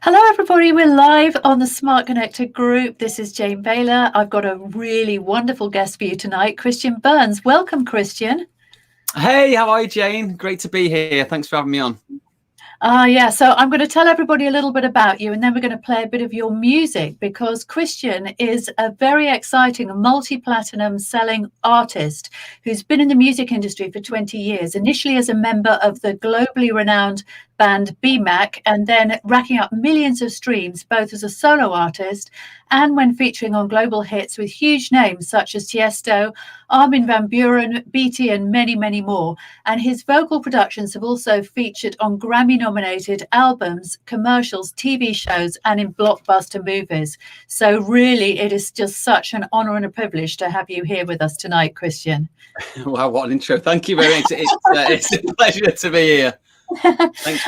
Hello, everybody. We're live on the Smart Connected group. This is Jane Baylor. I've got a really wonderful guest for you tonight, Christian Burns. Welcome, Christian. Hey, how are you, Jane? Great to be here. Thanks for having me on. Yeah, so I'm going to tell everybody a little bit about you, and then we're going to play a bit of your music, because Christian is a very exciting multi-platinum selling artist who's been in the music industry for 20 years, initially as a member of the globally renowned band BBMAK, and then racking up millions of streams, both as a solo artist and when featuring on global hits with huge names such as Tiesto, Armin van Buuren, BT, and many, many more. And his vocal productions have also featured on Grammy-nominated albums, commercials, TV shows, and in blockbuster movies. So really, it is just such an honor and a privilege to have you here with us tonight, Christian. Wow, what an intro. Thank you very much. It's a pleasure to be here.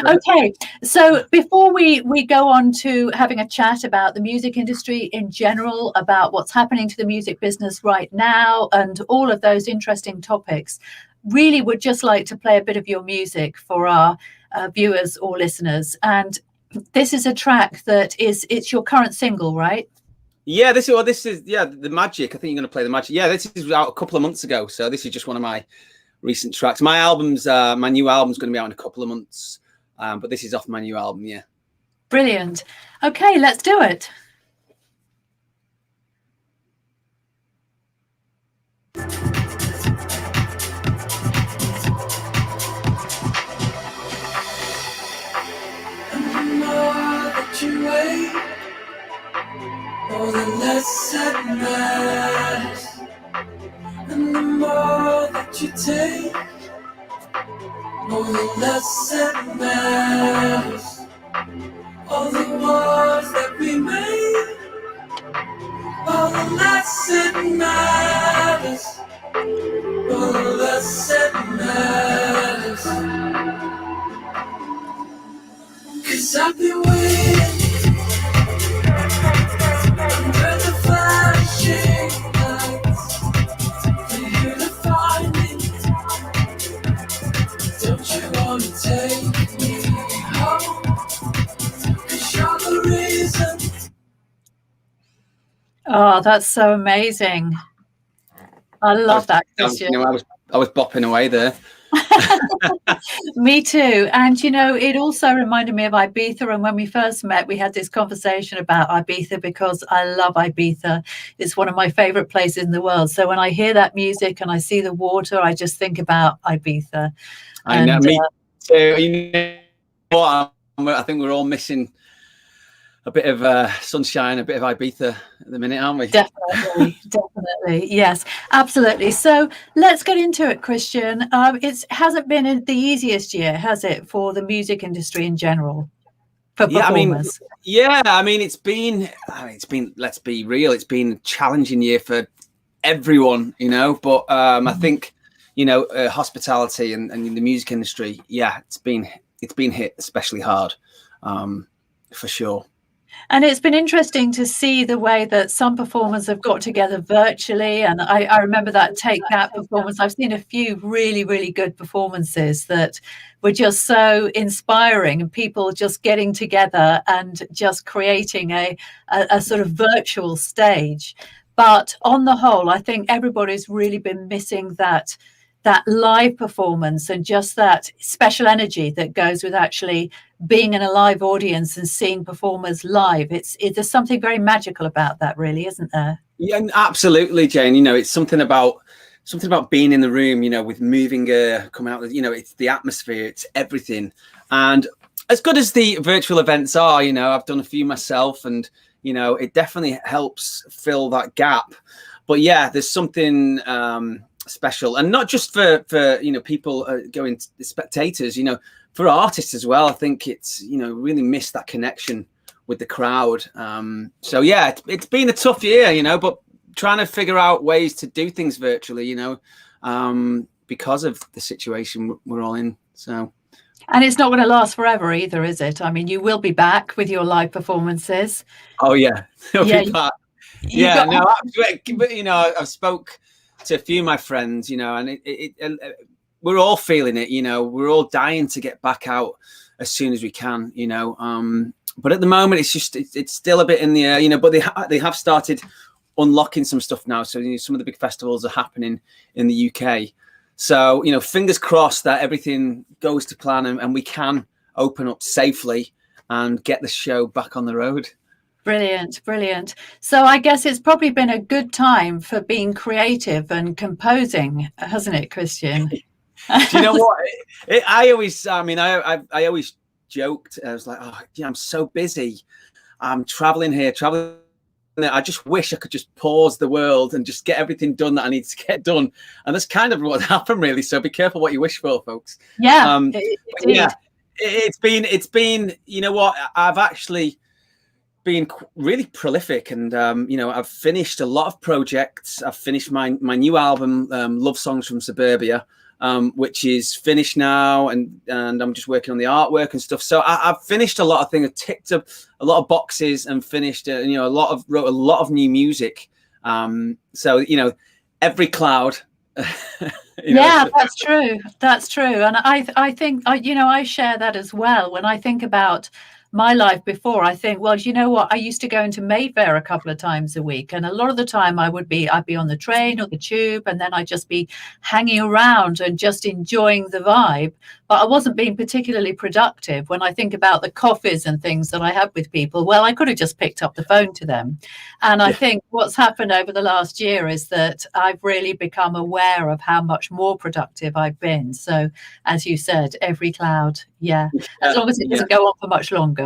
Okay, so before we go on to having a chat about the music industry in general, about what's happening to the music business right now and all of those interesting topics, really would just like to play a bit of your music for our viewers or listeners. And this is a track that it's your current single, right? Yeah, this is The Magic. I think you're going to play The Magic. Yeah, this is out a couple of months ago, so this is just one of my recent tracks. My new album's going to be out in a couple of months, but this is off my new album. Yeah, brilliant. Okay, let's do it. Oh, the less it matters, and the more that you take, oh, the less it matters. All the wars that we made, oh, the less it matters, oh, the less it matters. 'Cause I've been waiting under the flashing lights for you to find me. Don't you wanna take me home? 'Cause you're the reason. Oh, that's so amazing. I love that, Christian. I was bopping away there. Me too. And you know, it also reminded me of Ibiza, and when we first met we had this conversation about Ibiza, because I love Ibiza. It's one of my favorite places in the world. So when I hear that music and I see the water, I just think about Ibiza. I know, me too. You know what, I think we're all missing a bit of sunshine, a bit of Ibiza at the minute, aren't we? Definitely, definitely. Yes, absolutely. So let's get into it, Christian. It hasn't been the easiest year, has it, for the music industry in general, for performers? It's been, let's be real, it's been a challenging year for everyone, you know, but I think, you know, hospitality and the music industry, it's been hit especially hard, for sure. And it's been interesting to see the way that some performers have got together virtually. And I remember that Take That performance. I've seen a few really, really good performances that were just so inspiring, and people just getting together and just creating a sort of virtual stage. But on the whole, I think everybody's really been missing that live performance and just that special energy that goes with actually being in a live audience and seeing performers live. There's something very magical about that, really, isn't there? Yeah, absolutely, Jane. You know, it's something about being in the room, you know, with moving air coming out, you know, it's the atmosphere, it's everything. And as good as the virtual events are, you know, I've done a few myself, and, you know, it definitely helps fill that gap. But yeah, there's something special, and not just for you know, people going, the spectators, you know, for artists as well. I think it's, you know, really missed that connection with the crowd. So yeah, it's been a tough year, you know, but trying to figure out ways to do things virtually, you know, because of the situation we're all in. So, and it's not going to last forever either, is it? I mean, you will be back with your live performances. Oh yeah, be back. Yeah, no, but you know, I've spoke to a few of my friends, you know, and we're all feeling it, you know, we're all dying to get back out as soon as we can, but at the moment it's still a bit in the air, but they have started unlocking some stuff now. So some of the big festivals are happening in the UK. So, fingers crossed that everything goes to plan and we can open up safely and get the show back on the road. Brilliant, brilliant. So I guess it's probably been a good time for being creative and composing, hasn't it, Christian? Do you know what? I always joked. I was like, oh, yeah, I'm so busy. I'm traveling here. I just wish I could just pause the world and just get everything done that I need to get done. And that's kind of what happened, really. So be careful what you wish for, folks. Yeah, it's been. You know what? I've actually been really prolific, and I've finished a lot of projects. I've finished my new album, Love Songs from Suburbia, which is finished now, and I'm just working on the artwork and stuff. So I've finished a lot of things. I ticked up a lot of boxes and finished, wrote a lot of new music. So every cloud. Yeah, that's true. That's true, and I think I share that as well. When I think about my life before, I think, well, you know what? I used to go into Mayfair a couple of times a week, and a lot of the time I'd be on the train or the tube, and then I'd just be hanging around and just enjoying the vibe. But I wasn't being particularly productive. When I think about the coffees and things that I had with people, well, I could have just picked up the phone to them. And I think what's happened over the last year is that I've really become aware of how much more productive I've been. So, as you said, every cloud, as long as it doesn't go on for much longer.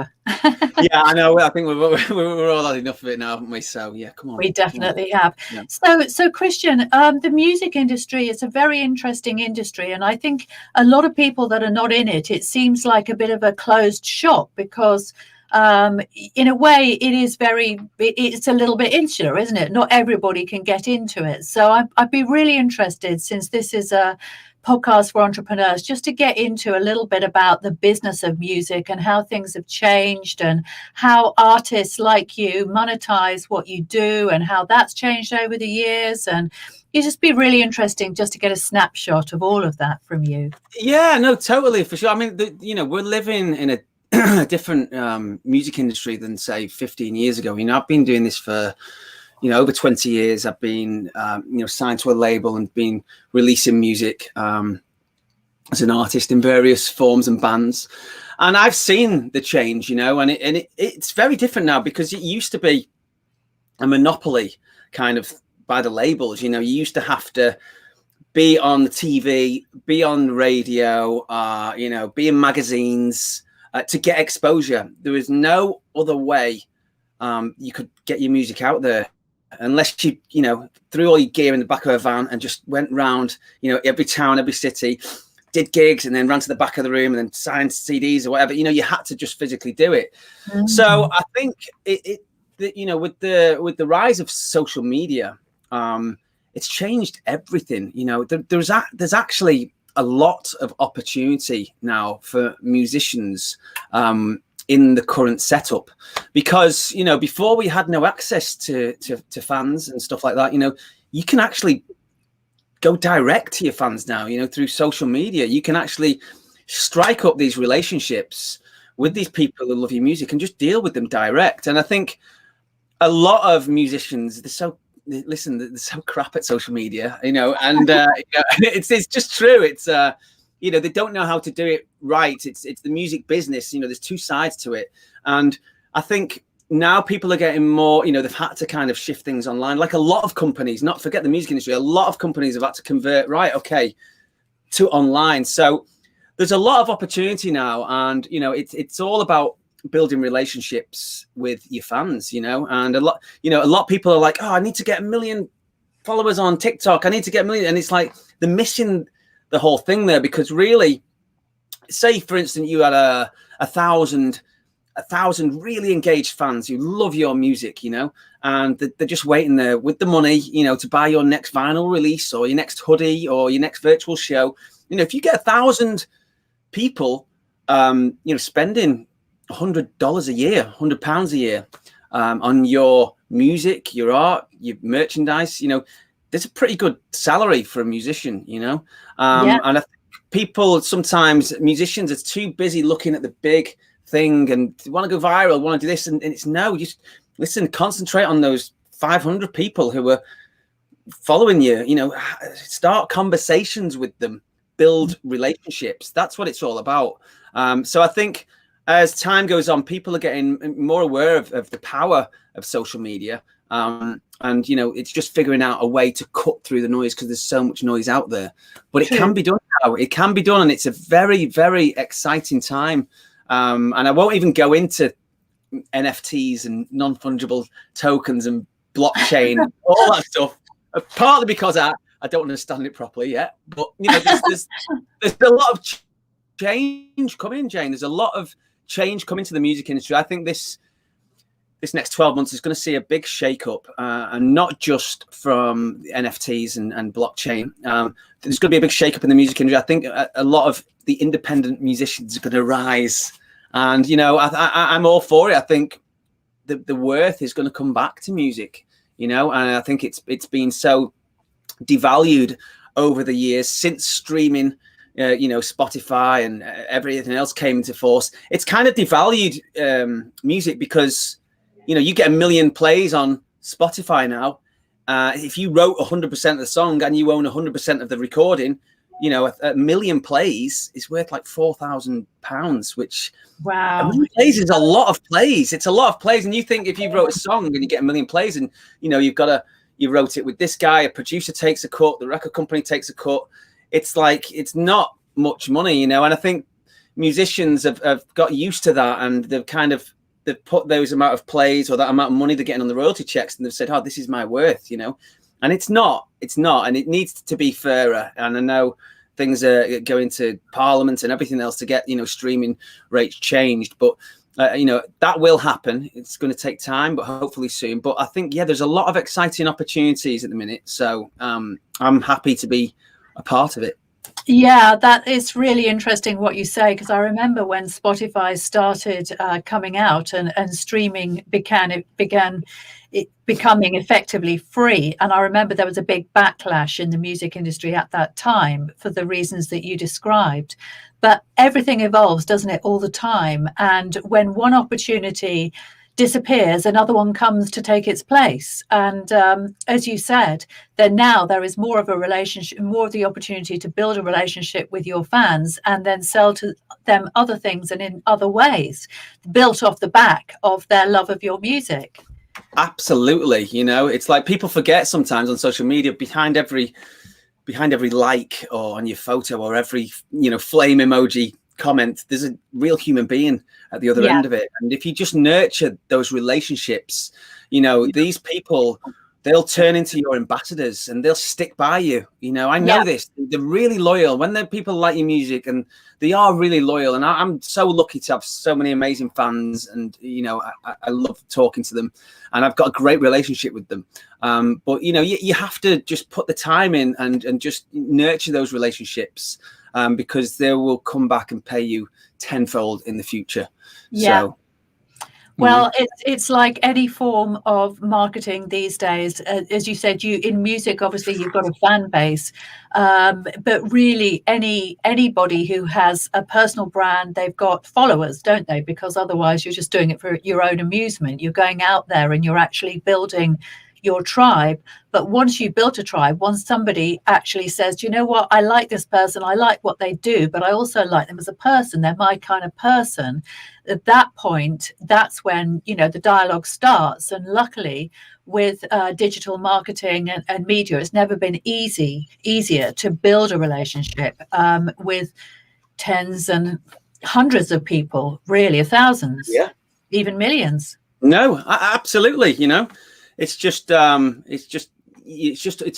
Yeah, I know. I think we're all had enough of it now, haven't we? So yeah, come on. We definitely have. Yeah. So Christian, the music industry is a very interesting industry, and I think a lot of people that are not in it, it seems like a bit of a closed shop because in a way it's a little bit insular, isn't it? Not everybody can get into it. So I'd be really interested, since this is a podcast for entrepreneurs, just to get into a little bit about the business of music and how things have changed and how artists like you monetize what you do and how that's changed over the years. And it'd just be really interesting just to get a snapshot of all of that from you. Yeah, no, totally, for sure. I mean, we're living in a different music industry than, say, 15 years ago. I've been doing this for over 20 years. I've been, signed to a label and been releasing music as an artist in various forms and bands. And I've seen the change, and it's very different now, because it used to be a monopoly kind of by the labels. You used to have to be on the TV, be on the radio, be in magazines to get exposure. There was no other way you could get your music out there, unless you threw all your gear in the back of a van and just went round every town, every city, did gigs, and then ran to the back of the room and then signed CDs or whatever. You had to just physically do it. Mm-hmm. So I think with the rise of social media, it's changed everything. There's actually a lot of opportunity now for musicians in the current setup, because before we had no access to fans and stuff like that. You can actually go direct to your fans now, through social media. You can actually strike up these relationships with these people who love your music and just deal with them direct. And I think a lot of musicians, they're so crap at social media, and it's just true. It's they don't know how to do it right. It's the music business. There's two sides to it, and I think now people are getting more. They've had to kind of shift things online. Like a lot of companies, not forget the music industry. A lot of companies have had to convert to online. So there's a lot of opportunity now, and it's all about building relationships with your fans. And a lot of people are like, oh, I need to get 1 million followers on TikTok. I need to get 1 million, and it's like they're missing the whole thing there, because really, say for instance you had a thousand really engaged fans who love your music, and they're just waiting there with the money, to buy your next vinyl release or your next hoodie or your next virtual show. If you get 1,000 people spending $100 a year, £100 a year on your music, your art, your merchandise, there's a pretty good salary for a musician, and I think people sometimes, musicians are too busy looking at the big thing and want to go viral, want to do this, and it's no, just listen, concentrate on those 500 people who are following you. You know, start conversations with them, build relationships. That's what it's all about. So I think as time goes on, people are getting more aware of the power of social media. And, you know, it's just figuring out a way to cut through the noise because there's so much noise out there. But it can be done now. It can be done. And it's a very, very exciting time. And I won't even go into NFTs and non-fungible tokens and blockchain, all that stuff, partly because I don't understand it properly yet. But, you know, there's a lot of change coming, Jane. There's a lot of change coming to the music industry. I think this next 12 months is going to see a big shake-up, and not just from NFTs and blockchain. There's going to be a big shake-up in the music industry. I think a lot of the independent musicians are going to rise. And, you know, I'm all for it. I think the worth is going to come back to music, you know, and I think it's been so devalued over the years since streaming, you know, Spotify and everything else came into force. It's kind of devalued music because, you know, you get 1 million plays on Spotify now. If you wrote 100% of the song and you own 100% of the recording, you know, a 1 million plays is worth like £4,000, which, wow, 1 million plays is a lot of plays. It's a lot of plays. And you think if you wrote a song and you get 1 million plays and, you know, you wrote it with this guy, a producer takes a cut, the record company takes a cut. It's like, it's not much money, you know, and I think musicians have got used to that, and they've put those amount of plays or that amount of money they're getting on the royalty checks, and they've said, oh, this is my worth, you know, and it's not, and it needs to be fairer. And I know things are going to Parliament and everything else to get, you know, streaming rates changed, but you know, that will happen. It's going to take time, but hopefully soon. But I think, yeah, there's a lot of exciting opportunities at the minute, so I'm happy to be a part of it. Yeah, that is really interesting what you say, because I remember when Spotify started coming out and streaming began becoming effectively free. And I remember there was a big backlash in the music industry at that time for the reasons that you described. But everything evolves, doesn't it, all the time? And when one opportunity disappears, another one comes to take its place. And as you said, then now there is more of a relationship, more of the opportunity to build a relationship with your fans and then sell to them other things and in other ways, built off the back of their love of your music. Absolutely. You know, it's like people forget sometimes on social media, behind every like or on your photo or every, you know, flame emoji comment, there's a real human being at the other end of it. And if you just nurture those relationships, you know, these people, they'll turn into your ambassadors and they'll stick by you. You know, I know this. They're really loyal when they're people like your music, and they are really loyal. And I'm so lucky to have so many amazing fans, and, you know, I love talking to them, and I've got a great relationship with them. But, you know, you have to just put the time in and just nurture those relationships, because they will come back and pay you tenfold in the future. Yeah. So, well, it's like any form of marketing these days. As you said, in music, obviously, you've got a fan base, but really anybody who has a personal brand, they've got followers, don't they? Because otherwise, you're just doing it for your own amusement. You're going out there and you're actually building your tribe. But once you built a tribe, once somebody actually says, you know what, I like this person, I like what they do, but I also like them as a person, they're my kind of person. At that point, that's when, you know, the dialogue starts. And luckily with digital marketing and media, it's never been easier to build a relationship with tens and hundreds of people, really, thousands, even millions. No, absolutely. You know, it's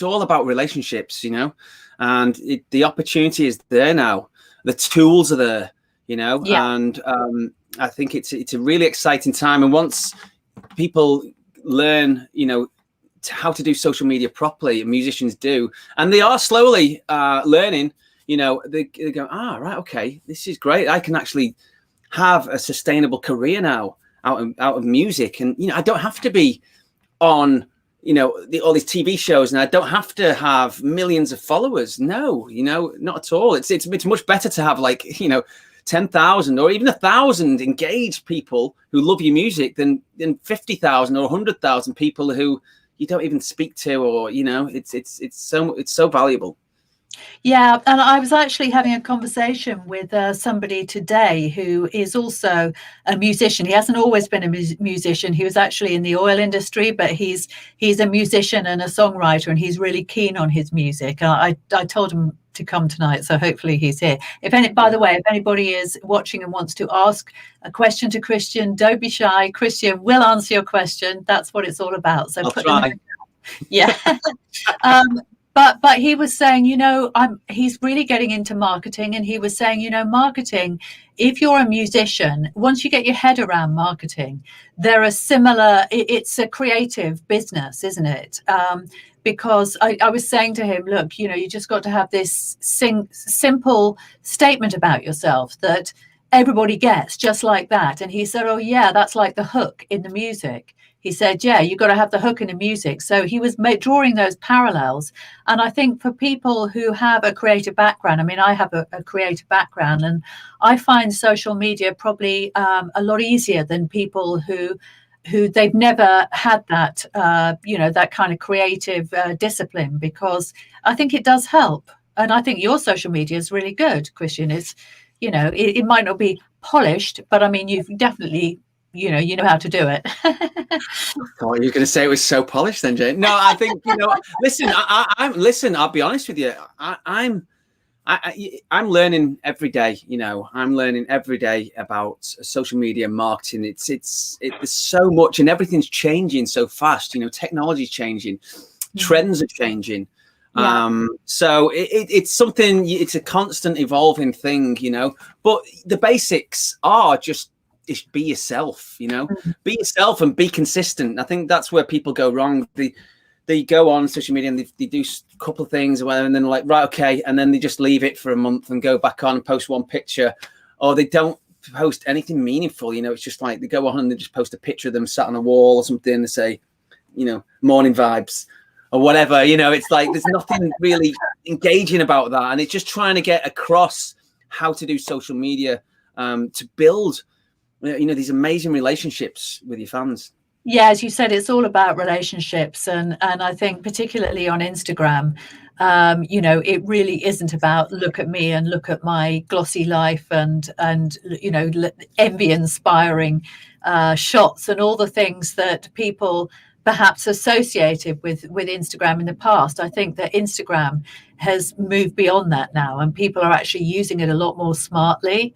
all about relationships, you know, and the opportunity is there now. The tools are there, you know, and I think it's a really exciting time. And once people learn, you know, how to do social media properly, and musicians do, and they are slowly learning, you know, they go, right, okay, this is great. I can actually have a sustainable career now out of music. And, you know, I don't have to be on you know, all these TV shows, and I don't have to have millions of followers. No, you know, not at all. It's much better to have, like, you know, 10,000 or even 1,000 engaged people who love your music than 50,000 or 100,000 people who you don't even speak to, or, you know, it's so valuable. Yeah, and I was actually having a conversation with somebody today who is also a musician. He hasn't always been a musician. He was actually in the oil industry, but he's a musician and a songwriter, and he's really keen on his music. I told him to come tonight, so hopefully he's here. By the way, if anybody is watching and wants to ask a question to Christian, don't be shy. Christian will answer your question. That's what it's all about. So I'll try. Yeah. But he was saying, you know, he's really getting into marketing, and he was saying, you know, marketing, if you're a musician, once you get your head around marketing, there are similar, it's a creative business, isn't it? Because I was saying to him, look, you know, you just got to have this simple statement about yourself that everybody gets, just like that. And he said, oh yeah, that's like the hook in the music. He said, yeah, you've got to have the hook in the music. So he was drawing those parallels. And I think for people who have a creative background, I mean, I have a creative background, and I find social media probably a lot easier than people who they've never had that, you know, that kind of creative discipline, because I think it does help. And I think your social media is really good, Christian. It's, you know, it might not be polished, but I mean, you've definitely, you know how to do it. I thought you were going to say it was so polished then, Jane. No, I think, you know, listen, listen, I'll be honest with you. I'm learning every day, you know, I'm learning every day about social media marketing. It's there's so much, and everything's changing so fast, you know, technology's changing, trends are changing. Yeah. So it's something, it's a constant evolving thing, you know, but the basics are just be yourself, you know, be yourself and be consistent. I think that's where people go wrong. They go on social media and they do a couple of things, and then like, right, okay, and then they just leave it for a month and go back on and post one picture, or they don't post anything meaningful. You know, it's just like they go on and they just post a picture of them sat on a wall or something and say, you know, morning vibes or whatever. You know, it's like there's nothing really engaging about that, and it's just trying to get across how to do social media to build, you know, these amazing relationships with your fans. Yeah, as you said, it's all about relationships, and I think particularly on Instagram, you know, it really isn't about look at me and look at my glossy life and you know, envy-inspiring shots and all the things that people perhaps associated with Instagram in the past. I think that Instagram has moved beyond that now, and people are actually using it a lot more smartly.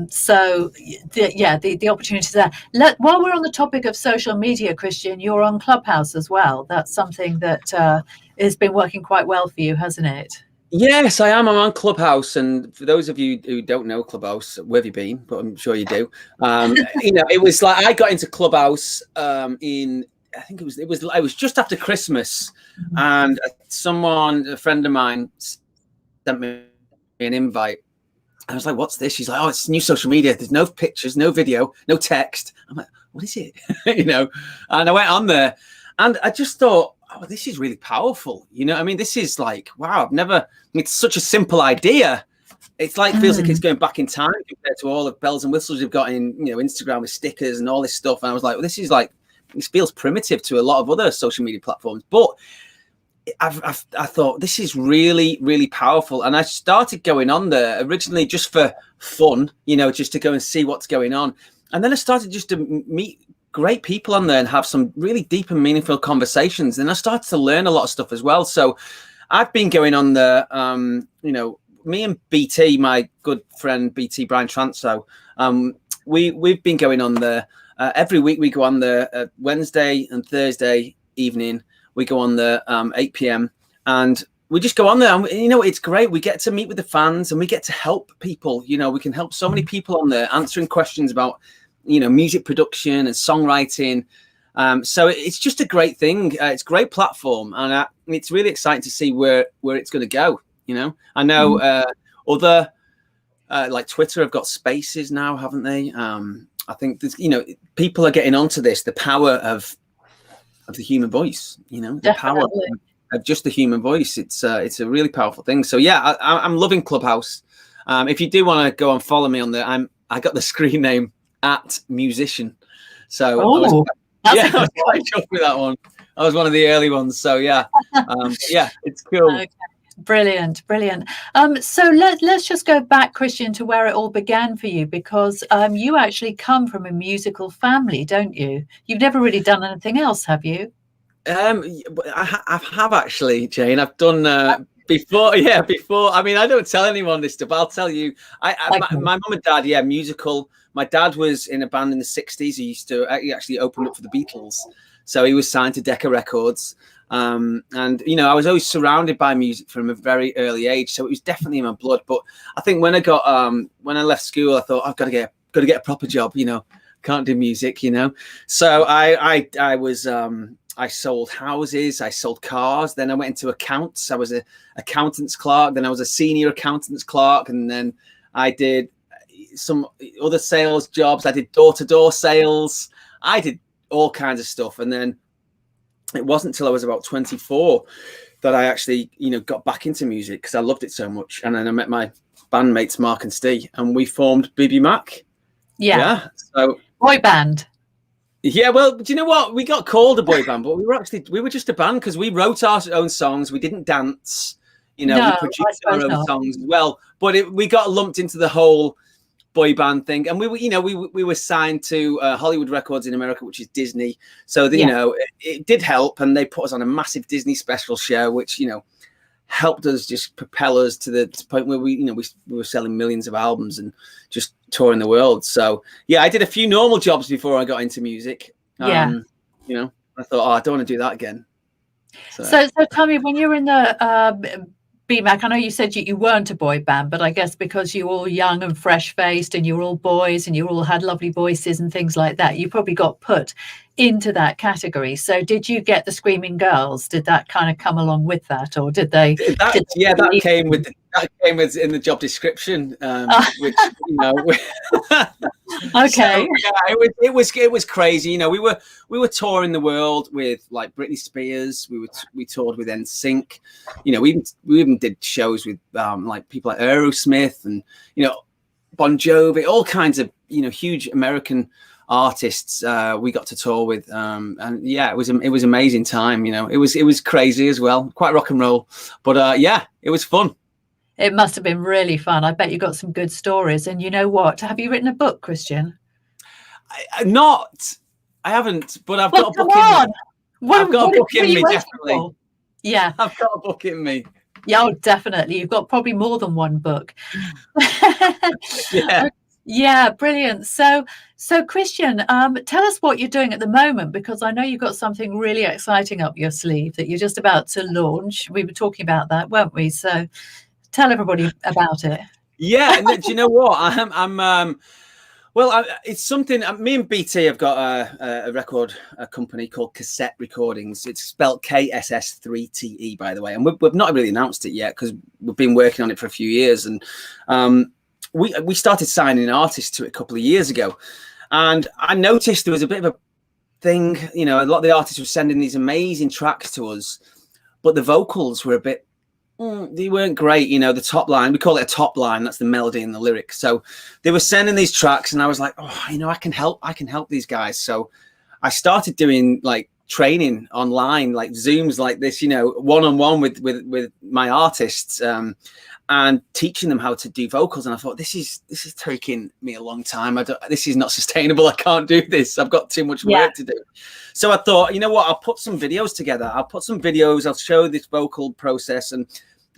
So the opportunities there. While we're on the topic of social media, Christian, you're on Clubhouse as well. That's something that has been working quite well for you, hasn't it? Yes, I am. I'm on Clubhouse, and for those of you who don't know Clubhouse, where have you been? But I'm sure you do. You know, it was like I got into Clubhouse in, I think it was just after Christmas, and a friend of mine, sent me an invite. I was like, what's this? She's like, oh, it's new social media. There's no pictures, no video, no text. I'm like, what is it? You know, and I went on there and I just thought, oh, this is really powerful. You know, I mean, this is like, wow, it's such a simple idea. It's like, feels like it's going back in time compared to all the bells and whistles you've got in, you know, Instagram with stickers and all this stuff. And I was like, well, this feels primitive to a lot of other social media platforms, but I thought this is really, really powerful. And I started going on there originally just for fun, you know, just to go and see what's going on. And then I started just to meet great people on there and have some really deep and meaningful conversations. And I started to learn a lot of stuff as well. So I've been going on there, you know, me and BT, my good friend, BT Brian Transo, we've been going on there. Every week we go on there Wednesday and Thursday evening. We go on there 8 p.m. and we just go on there. And, you know, it's great. We get to meet with the fans and we get to help people. You know, we can help so many people on there answering questions about, you know, music production and songwriting. So it's just a great thing. It's a great platform. And it's really exciting to see where it's going to go. You know, I know other like Twitter have got spaces now, haven't they? I think there's, you know, people are getting onto this, the power of the human voice, you know, the Definitely. power of just the human voice. It's a really powerful thing. So yeah, I'm loving Clubhouse. If you do want to go and follow me on there, I got the screen name @musician. So I was quite chuffed with that one. I was one of the early ones. So yeah, yeah, it's cool. Okay. Brilliant. So let's just go back, Christian, to where it all began for you, because you actually come from a musical family, don't you? You've never really done anything else, have you? I have actually, Jane. I've done before. Yeah, before. I mean, I don't tell anyone this stuff. I'll tell you. My mum and dad, yeah, musical. My dad was in a band in the 60s. He actually opened up for the Beatles. So he was signed to Decca Records. And you know, I was always surrounded by music from a very early age. So it was definitely in my blood. But I think when I left school, I thought I've got to get a proper job. You know, can't do music. You know, so I sold houses, I sold cars, then I went into accounts. I was an accountant's clerk, then I was a senior accountant's clerk, and then I did some other sales jobs. I did door-to-door sales. I did all kinds of stuff. And then it wasn't until I was about 24 that I actually, you know, got back into music because I loved it so much. And then I met my bandmates, Mark and Steve, and we formed BBMAK. Yeah. So boy band. Yeah, well, do you know what? We got called a boy band, but we were just a band because we wrote our own songs. We didn't dance, you know. No, we produced our own songs as well. But we got lumped into the whole boy band thing, and we were signed to Hollywood Records in America, which is Disney. So you know, it did help, and they put us on a massive Disney special show, which helped us just propel us to the point where we were selling millions of albums and just touring the world. So yeah, I did a few normal jobs before I got into music. I thought, I don't want to do that again. So tell me, when you were in the BBMAK, I know you said you weren't a boy band, but I guess because you were all young and fresh faced and you were all boys and you all had lovely voices and things like that, you probably got put into that category. So did you get the screaming girls? Did that kind of come along with that, or did they? That came with in the job description, which Okay. So, yeah, it was crazy. You know, we were touring the world with like Britney Spears. We toured with NSYNC. You know, we even did shows with like people like Aerosmith and Bon Jovi, all kinds of huge American artists we got to tour with, and yeah, it was amazing time. It was crazy as well, quite rock and roll, but yeah, it was fun. It must have been really fun. I bet you got some good stories. And you know what? Have you written a book, Christian? I haven't, but I've got a book in me. I've got a book in me, definitely. Yeah, I've got a book in me. Yeah, oh, definitely. You've got probably more than one book. Yeah. Yeah, brilliant. So Christian, tell us what you're doing at the moment, because I know you've got something really exciting up your sleeve that you're just about to launch. We were talking about that, weren't we? So tell everybody about it. Yeah, do you know what? It's something. Me and BT have got a record company called Cassette Recordings. It's spelled KSS3TE, by the way, and we've not really announced it yet because we've been working on it for a few years, and we started signing artists to it a couple of years ago, and I noticed there was a bit of a thing. A lot of the artists were sending these amazing tracks to us, but the vocals were a bit. They weren't great, the top line. We call it a top line. That's the melody and the lyrics. So they were sending these tracks, and I was like, I can help these guys. So I started doing like training online, like Zooms like this, one-on-one with my artists, and teaching them how to do vocals. And I thought, this is taking me a long time. This is not sustainable. I can't do this. I've got too much work to do. So I thought, you know what? I'll put some videos together. I'll show this vocal process, and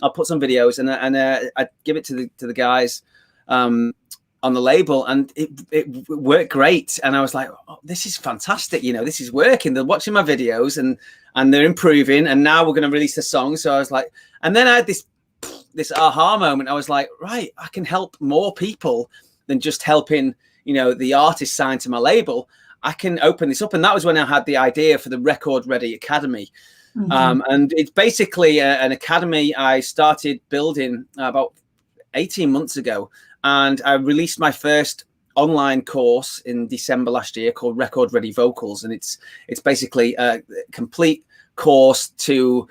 I'll put some videos, and I give it to the guys on the label, and it worked great. And I was like, this is fantastic. This is working. They're watching my videos and they're improving. And now we're going to release the song. So I was like, and then I had this aha moment. I was like, right, I can help more people than just helping, the artist signed to my label. I can open this up. And that was when I had the idea for the Record Ready Academy. Mm-hmm. And it's basically an academy I started building about 18 months ago. And I released my first online course in December last year called Record Ready Vocals, and it's basically a complete course to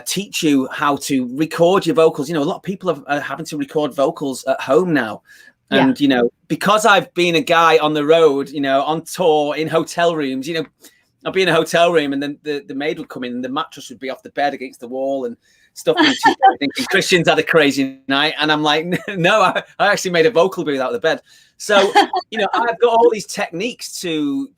teach you how to record your vocals. You know, a lot of people are having to record vocals at home now. And, you know, because I've been a guy on the road, you know, on tour, in hotel rooms, you know, I'd be in a hotel room and then the maid would come in and the mattress would be off the bed against the wall and stuff. And she's thinking, Christian's had a crazy night. And I'm like, no, I actually made a vocal booth out of the bed. So, you know, I've got all these techniques to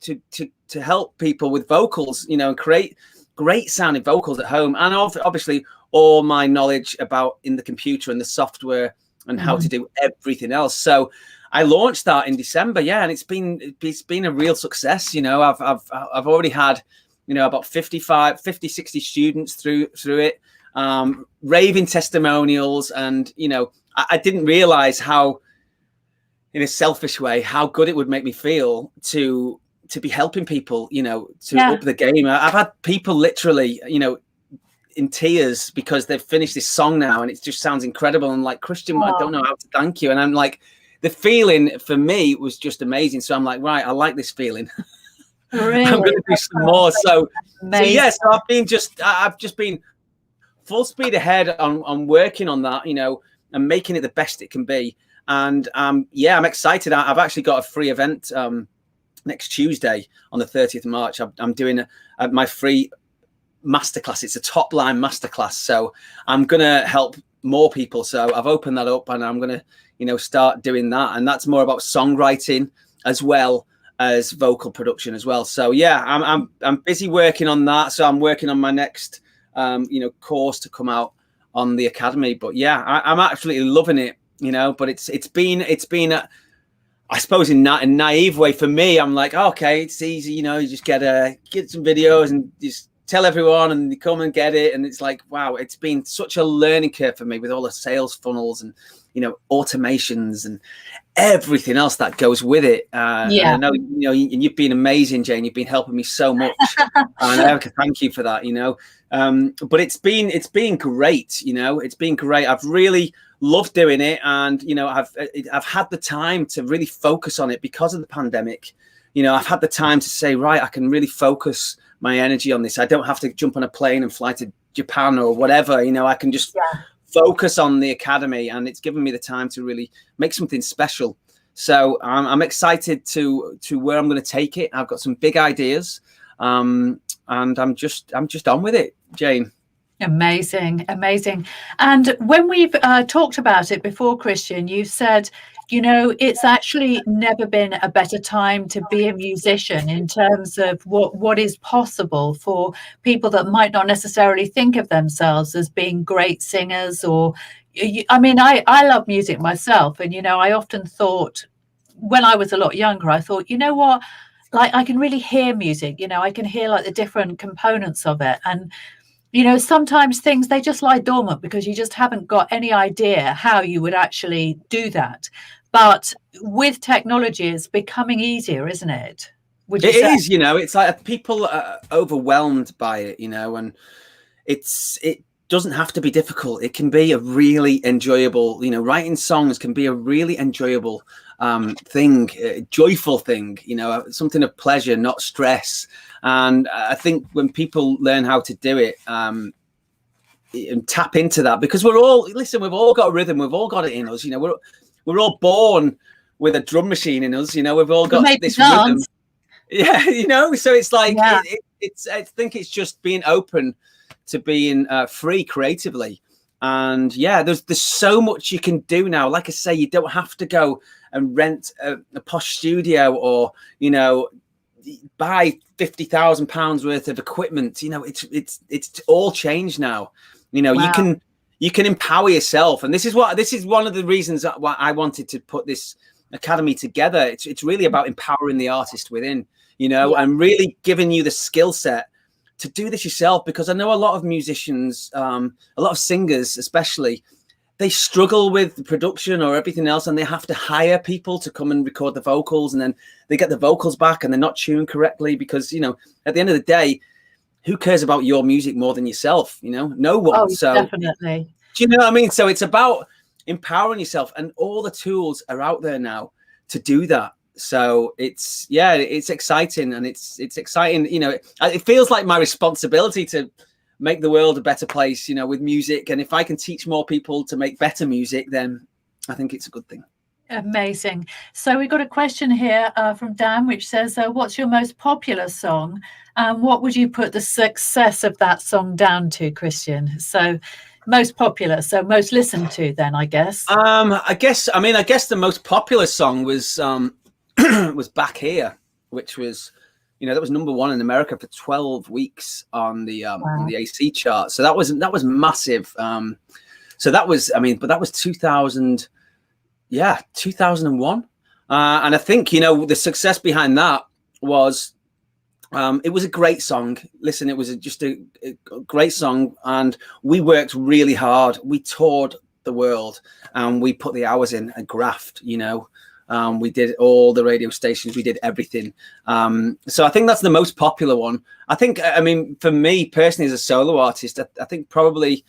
help people with vocals, you know, and create great sounding vocals at home. And obviously all my knowledge about in the computer and the software and how to do everything else. So I launched that in December, and it's been a real success. You know, I've already had, you know, about 60 students through it, raving testimonials, and you know, I didn't realize how, in a selfish way, how good it would make me feel to be helping people, you know, to up the game. I've had people literally, you know, in tears because they've finished this song now and it just sounds incredible, and like, Christian, I don't know how to thank you. And I'm like, the feeling for me was just amazing. So I'm like, right, I like this feeling. Really? I'm going to do some more. So yes, I've just been full speed ahead on working on that, you know, and making it the best it can be. And I'm excited. I've actually got a free event next Tuesday on the 30th of March. I'm doing my free masterclass. It's a top line masterclass, so I'm gonna help more people. So I've opened that up and I'm gonna, you know, start doing that, and that's more about songwriting as well as vocal production as well. So yeah, I'm busy working on that. So I'm working on my next you know, course to come out on the academy. But yeah, I'm absolutely loving it, you know. But it's been I suppose in a naive way for me, I'm like, okay, it's easy, you know, you just get some videos and just tell everyone and they come and get it. And it's like, wow, it's been such a learning curve for me with all the sales funnels and, you know, automations and everything else that goes with it. And I know, you know, you've been amazing, Jane. You've been helping me so much. And I can thank you for that, you know. But it's been great, you know, it's been great. I've really loved doing it. And, you know, I've had the time to really focus on it because of the pandemic. You know, I've had the time to say, right, I can really focus my energy on this. I don't have to jump on a plane and fly to Japan or whatever, you know, I can just focus on the academy, and it's given me the time to really make something special. So I'm excited to where I'm going to take it. I've got some big ideas, and I'm just on with it, Jane. Amazing. And when we've talked about it before, Christian, you said, you know, it's actually never been a better time to be a musician in terms of what is possible for people that might not necessarily think of themselves as being great singers. Or, I mean, I love music myself. And, you know, I often thought when I was a lot younger, I thought, you know what, like I can really hear music, you know, I can hear like the different components of it. And you know, sometimes things, they just lie dormant because you just haven't got any idea how you would actually do that. But with technology, it's becoming easier, isn't it? It is, you know, it's like people are overwhelmed by it, you know, and it doesn't have to be difficult. It can be a really enjoyable, you know, writing songs can be a really enjoyable thing, a joyful thing, you know, something of pleasure, not stress. And I think when people learn how to do it and tap into that, because we've all got a rhythm, we've all got it in us, you know, we're all born with a drum machine in us, you know, we've all got this rhythm. Yeah, you know, so it's like, I think it's just being open to being free creatively. And yeah, there's so much you can do now. Like I say, you don't have to go and rent a posh studio or, you know, buy £50,000 worth of equipment. You know, it's all changed now. You know, you can empower yourself, and this is one of the reasons why I wanted to put this academy together. It's really about empowering the artist within, you know, and really giving you the skill set to do this yourself. Because I know a lot of musicians, a lot of singers especially, they struggle with the production or everything else, and they have to hire people to come and record the vocals, and then they get the vocals back and they're not tuned correctly because, you know, at the end of the day, who cares about your music more than yourself? You know, no one. Oh, so definitely. Do you know what I mean? So it's about empowering yourself, and all the tools are out there now to do that. So it's exciting, and it's exciting. It feels like my responsibility to make the world a better place, with music. And if I can teach more people to make better music, then I think it's a good thing. Amazing. So we've got a question here from Dan, which says, what's your most popular song? And what would you put the success of that song down to, Christian? So most popular, so most listened to then, I guess. I guess the most popular song was was Back Here, which was, that was #1 in America for 12 weeks on the AC chart. So that was massive. So that was, but that was 2000. Yeah, 2001. And I think, the success behind that was, it was a great song. Listen, it was just a great song. And we worked really hard. We toured the world, and we put the hours in and graft, we did all the radio stations. We did everything. So I think that's the most popular one. I think, for me personally as a solo artist, I think probably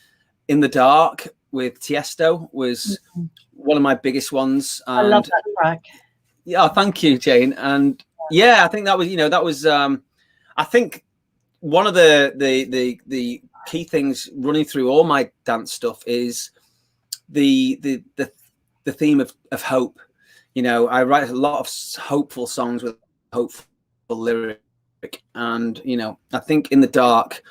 In the Dark with Tiesto was one of my biggest ones. And, I love that track. Yeah, thank you, Jane. And I think that was, I think one of the key things running through all my dance stuff is the theme of hope. I write a lot of hopeful songs with hopeful lyric, and I think In the Dark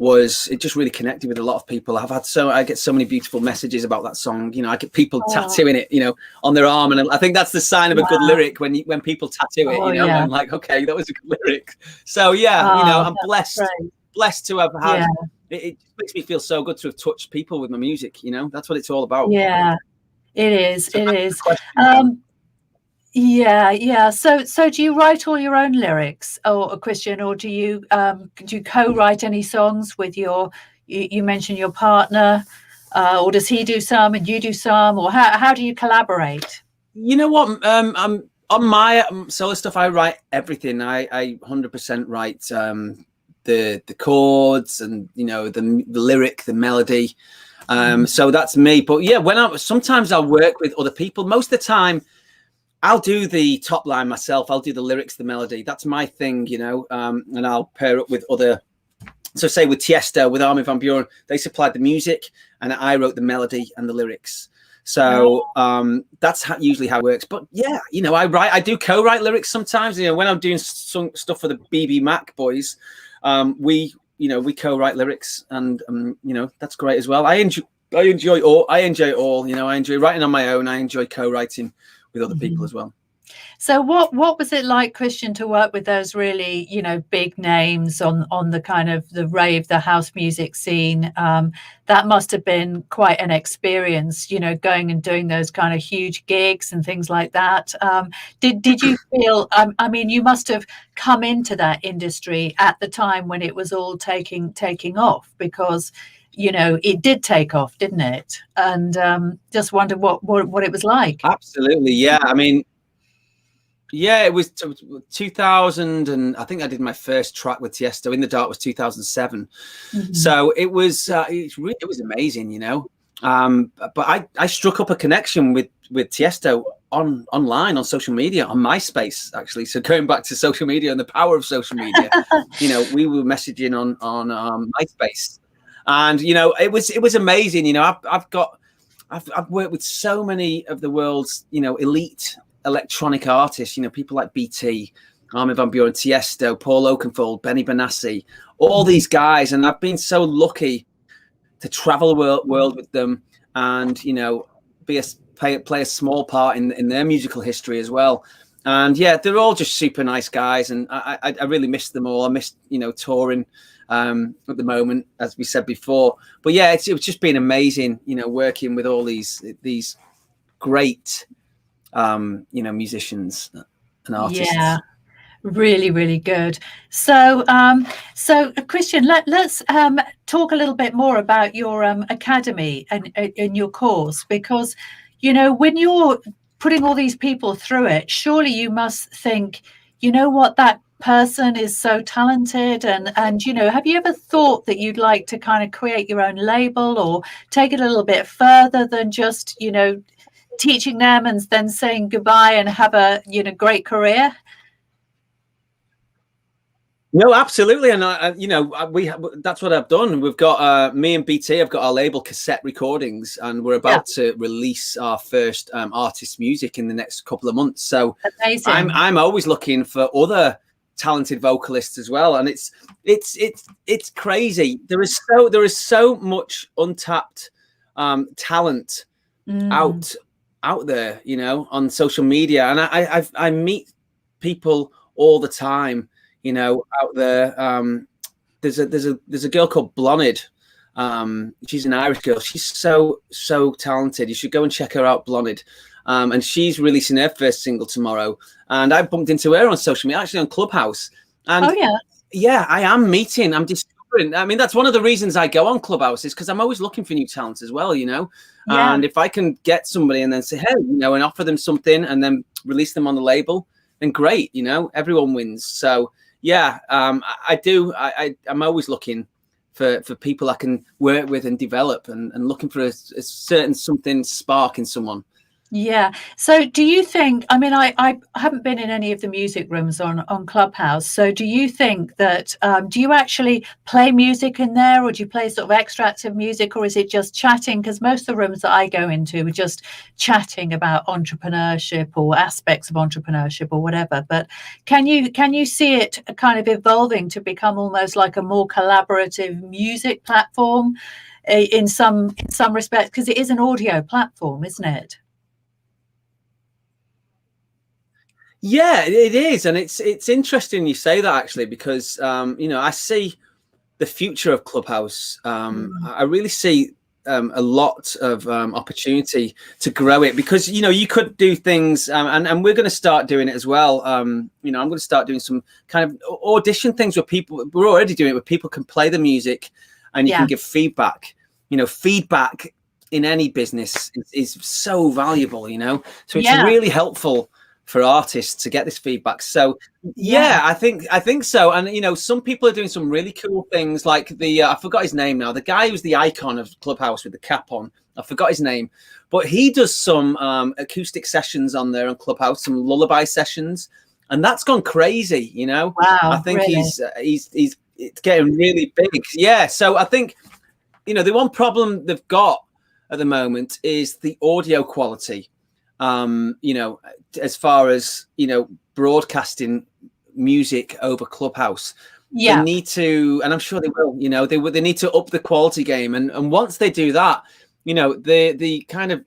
it just really connected with a lot of people. I get so many beautiful messages about that song. I get people tattooing it, on their arm, and I think that's the sign of a good lyric when people tattoo it. I'm like, okay, that was a good lyric. So I'm blessed to have had. It makes me feel so good to have touched people with my music. That's what it's all about. Yeah, it is. So do you write all your own lyrics, or Christian, or do you co-write any songs with you mentioned your partner, or does he do some and you do some, or how do you collaborate? You know what? I'm on my solo stuff. I write everything. I 100% write the chords and the lyric, the melody. So that's me. But sometimes I'll work with other people. Most of the time, I'll do the top line myself. I'll do the lyrics, the melody. That's my thing, and I'll pair up with other. So say with Tiesto, with Armin van Buuren, they supplied the music and I wrote the melody and the lyrics. So that's usually how it works. But I do co-write lyrics sometimes. When I'm doing some stuff for the BBMAK boys, we co-write lyrics, and that's great as well. I enjoy all. I enjoy writing on my own. I enjoy co-writing with other people as well. So what was it like, Christian, to work with those really, big names on the kind of the rave, the house music scene? That must have been quite an experience, going and doing those kind of huge gigs and things like that. Did you feel, you must have come into that industry at the time when it was all taking off, because it did take off, didn't it? And just wondered what it was like. Absolutely, yeah. It was 2000, and I think I did my first track with Tiesto. In the Dark was 2007. So it was amazing, But I struck up a connection with Tiesto online on social media, on MySpace actually. So going back to social media and the power of social media, we were messaging on MySpace. And it was amazing. I've worked with so many of the world's elite electronic artists. People like BT, Armin van Buuren, Tiesto, Paul Oakenfold, Benny Benassi, all these guys, and I've been so lucky to travel the world with them, and play a small part in their musical history as well. And they're all just super nice guys, and I really miss them all. I miss touring at the moment, as we said before. But it's just been amazing, working with all these great musicians and artists. Yeah, really, really good. So Christian, let's talk a little bit more about your academy and your course, because when you're putting all these people through it, surely you must think, that person is so talented, and have you ever thought that you'd like to kind of create your own label, or take it a little bit further than just teaching them and then saying goodbye and have a great career? No, absolutely, and that's what I've done. We've got me and BT. I've got our label Cassette Recordings, and we're about to release our first artist music in the next couple of months. So amazing. I'm always looking for other talented vocalists as well, and it's crazy. There is so much untapped talent out there, on social media, and I meet people all the time. Out there, there's a girl called Blonid. She's an Irish girl. She's so talented. You should go and check her out, Blonid. And she's releasing her first single tomorrow. And I bumped into her on social media, actually on Clubhouse. And I'm discovering. I mean, that's one of the reasons I go on Clubhouse, is because I'm always looking for new talents as well, And if I can get somebody and then say, hey, and offer them something and then release them on the label, then great, everyone wins. So I do. I'm always looking for people I can work with and develop, and looking for a certain something spark in someone. Yeah. So do you think, I mean, I haven't been in any of the music rooms on Clubhouse. So do you think that, do you actually play music in there, or do you play sort of extracts of music, or is it just chatting? Because most of the rooms that I go into are just chatting about entrepreneurship or aspects of entrepreneurship or whatever. But can you see it kind of evolving to become almost like a more collaborative music platform in some respects? Because it is an audio platform, isn't it? Yeah, it is, and it's interesting you say that, actually, because I see the future of Clubhouse. I really see a lot of opportunity to grow it, because you could do things, and we're going to start doing it as well. I'm going to start doing some kind of audition things where people, we're already doing it, where people can play the music and you can give feedback. Feedback in any business is so valuable. So it's really helpful for artists to get this feedback. So I think so. And some people are doing some really cool things, like the I forgot his name now, the guy who's the icon of Clubhouse with the cap on, I forgot his name, but he does some acoustic sessions on there on Clubhouse, some lullaby sessions, and that's gone crazy. Wow, I think really? he's it's getting really big. So I think the one problem they've got at the moment is the audio quality. As far as, broadcasting music over Clubhouse, they need to, and I'm sure they will, they need to up the quality game. And once they do that, the kind of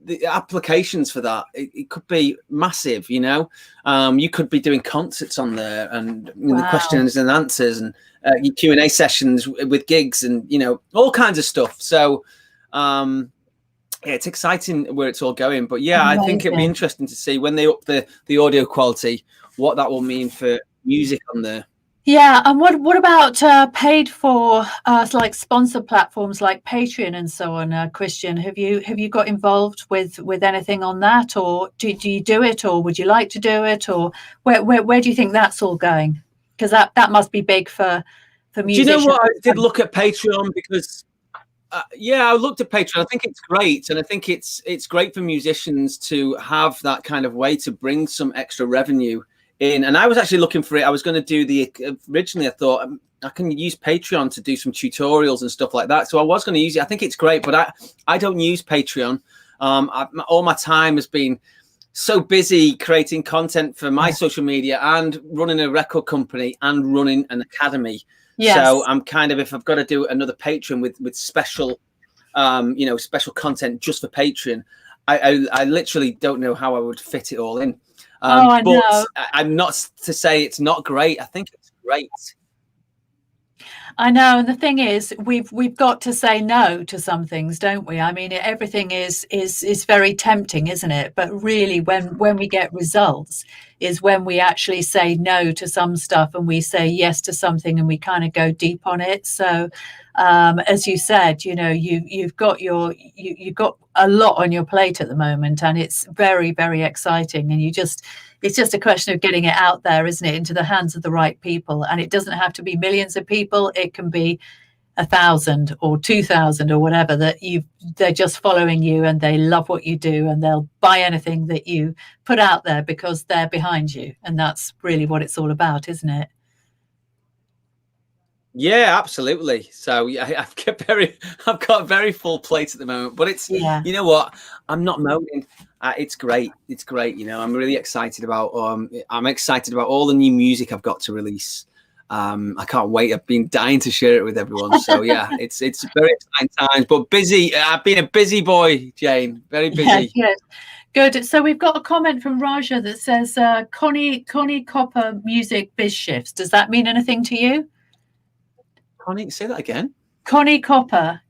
the applications for that, it could be massive, you could be doing concerts on there, and the questions and answers, and Q&A sessions with gigs, and, all kinds of stuff. So, it's exciting where it's all going, but I think it'd be interesting to see when they up the audio quality, what that will mean for music on there. Yeah, and what about paid for like sponsor platforms like Patreon and so on, Christian? Have you got involved with anything on that, or do you do it, or would you like to do it, or where do you think that's all going? Because that must be big for musicians. Do you know what? I did look at Patreon, because I looked at Patreon. I think it's great, and I think it's great for musicians to have that kind of way to bring some extra revenue in. And I was actually looking for it. I was going to do originally I thought I can use Patreon to do some tutorials and stuff like that. So I was going to use it. I think it's great, but I don't use Patreon. All my time has been so busy creating content for my social media and running a record company and running an academy. Yes. So I'm kind of, if I've got to do another Patreon with special, special content just for Patreon, I literally don't know how I would fit it all in. I know. I'm not to say it's not great. I think it's great. I know, and the thing is, we've got to say no to some things, don't we? I mean, everything is very tempting, isn't it? But really, when we get results, is when we actually say no to some stuff and we say yes to something, and we kind of go deep on it. So, as you said, you've got a lot on your plate at the moment, and it's very, very exciting. And it's just a question of getting it out there, isn't it, into the hands of the right people. And it doesn't have to be millions of people. It can be 1,000 or 2,000 or whatever, that they're just following you and they love what you do and they'll buy anything that you put out there because they're behind you. And that's really what it's all about, isn't it? Yeah, absolutely. So yeah, I've got a very full plate at the moment, but it's, Yeah. you know what, I'm not moaning. It's great. It's great. You know, I'm really excited about, I'm excited about all the new music I've got to release. I can't wait. I've been dying to share it with everyone. So yeah, it's very exciting times, but busy. I've been a busy boy, Jane, very busy. Yes. Good. So we've got a comment from Raja that says, Connie Copper music biz shifts. Does that mean anything to you? Connie, say that again. Connie Copper.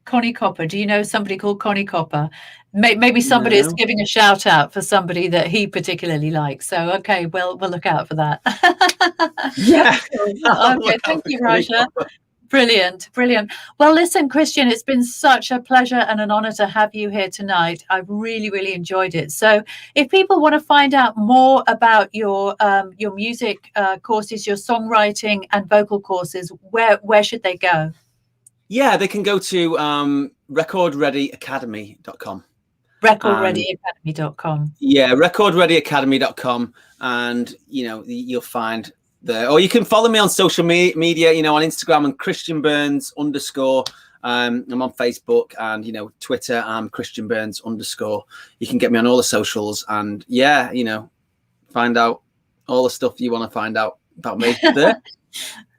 Do you know somebody called Connie Copper? Maybe somebody is giving a shout out for somebody that he particularly likes. So okay, we'll look out for that. Yeah. Okay, thank you, Raja. Brilliant. Well, listen, Christian, it's been such a pleasure and an honor to have you here tonight. I've really enjoyed it. So if people want to find out more about your music courses, your songwriting and vocal courses, where should they go? Yeah, they can go to recordreadyacademy.com. recordreadyacademy.com. Yeah, recordreadyacademy.com, and you know, you'll find or you can follow me on social media, you know, on Instagram and Christian Burns _. I'm on Facebook and, you know, Twitter. I'm Christian Burns _. You can get me on all the socials and yeah, you know, find out all the stuff you want to find out about me there.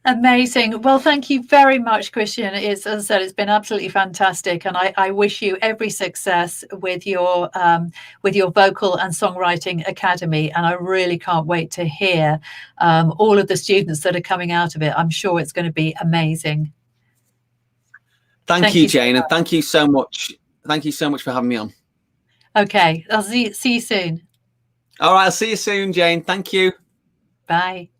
Amazing. Well, thank you very much, Christian. As I said, it's been absolutely fantastic, and I wish you every success with your vocal and songwriting academy. And I really can't wait to hear all of the students that are coming out of it. I'm sure it's going to be amazing. Thank you, Jane, and thank you so much. Thank you so much for having me on. Okay, I'll see you soon. All right, I'll see you soon, Jane. Thank you. Bye.